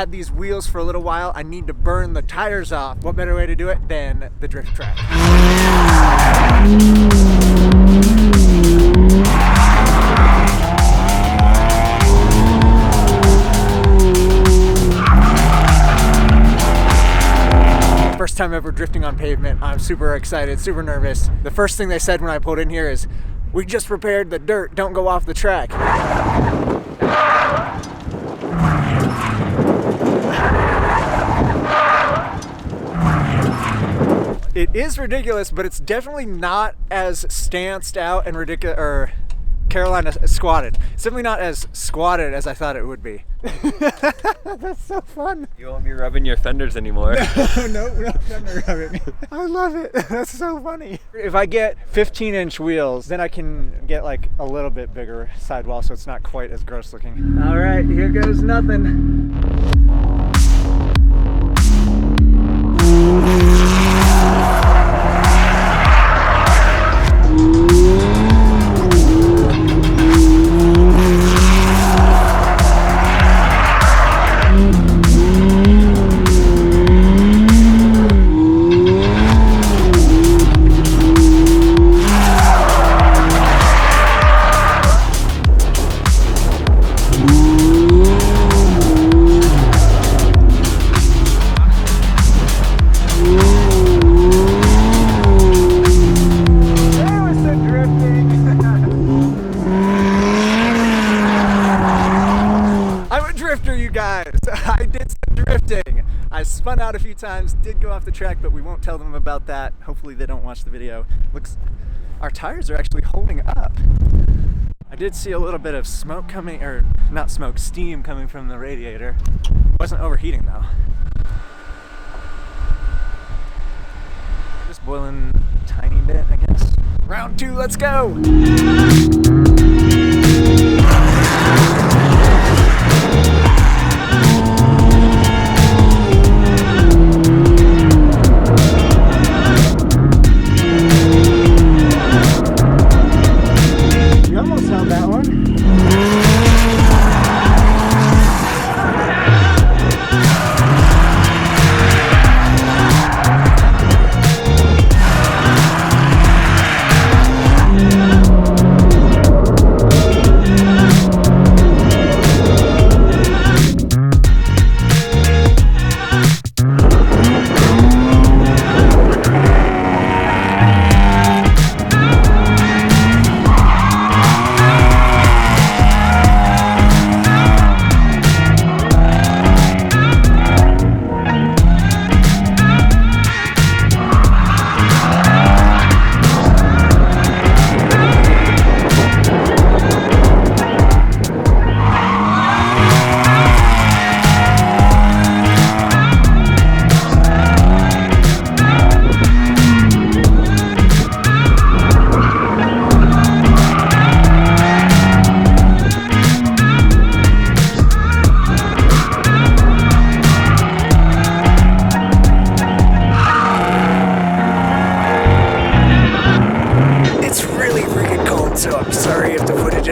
had these wheels for a little while. I need to burn the tires off. What better way to do it than the drift track? First time ever drifting on pavement. I'm super excited, super nervous. The first thing they said when I pulled in here is, "We just prepared the dirt, don't go off the track." It is ridiculous, but it's definitely not as stanced out and ridiculous, or Carolina squatted. It's definitely not as squatted as I thought it would be. That's so fun. You won't be rubbing your fenders anymore. No, fender rubbing. I love it. That's so funny. If I get 15-inch wheels, then I can get like a little bit bigger sidewall so it's not quite as gross looking. All right, here goes nothing. You guys, I did some drifting. I spun out a few times, did go off the track, but we won't tell them about that. Hopefully they don't watch the video. Looks, our tires are actually holding up. I did see a little bit of smoke coming, or not smoke, steam coming from the radiator. It wasn't overheating though. Just boiling a tiny bit, I guess. Round 2, let's go!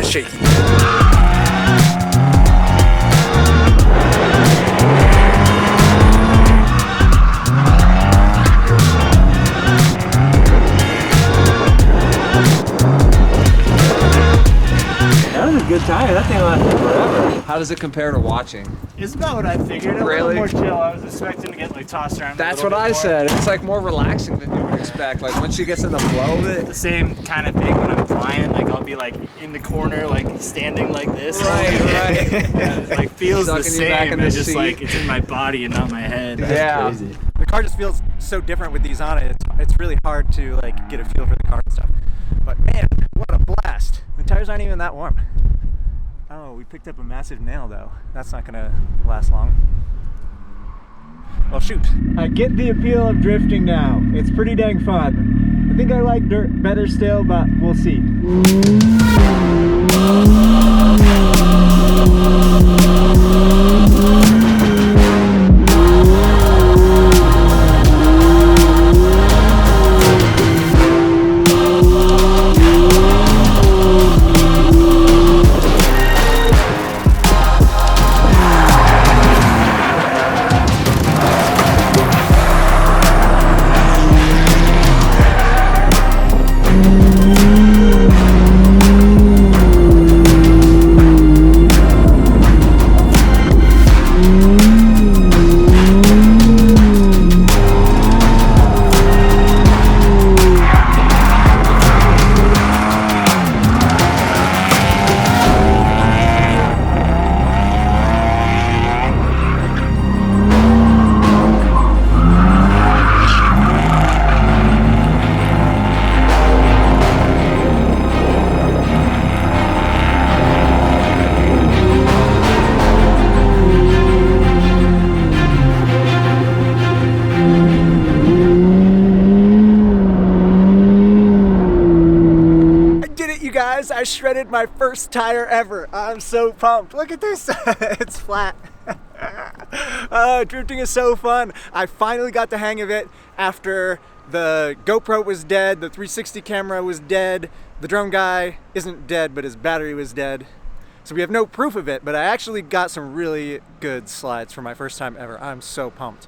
Shaky. That was a good tire. That thing lasted forever. How does it compare to watching? It's about what I figured. Really? A little more chill. I was expecting to get like tossed around. That's what I said. It's like more relaxing than you would expect. Like once she gets in the flow of it. The same kind of thing when I'm flying. Like I'll be like in the corner, like standing like this. Right. Yeah, it like feels the Sucking you back same. in the It's just seat. like it's in my body and not my head. That's Yeah. crazy. The car just feels so different with these on it. It's really hard to like get a feel for the car and stuff. But man, what a blast! The tires aren't even that warm. Oh, we picked up a massive nail though. That's not gonna last long. Well, shoot. I get the appeal of drifting now. It's pretty dang fun. I think I like dirt better still, but we'll see. I shredded my first tire ever. I'm so pumped. Look at this. It's flat. Drifting is so fun. I finally got the hang of it after the GoPro was dead, the 360 camera was dead, the drone guy isn't dead, but his battery was dead. So we have no proof of it, but I actually got some really good slides for my first time ever. I'm so pumped.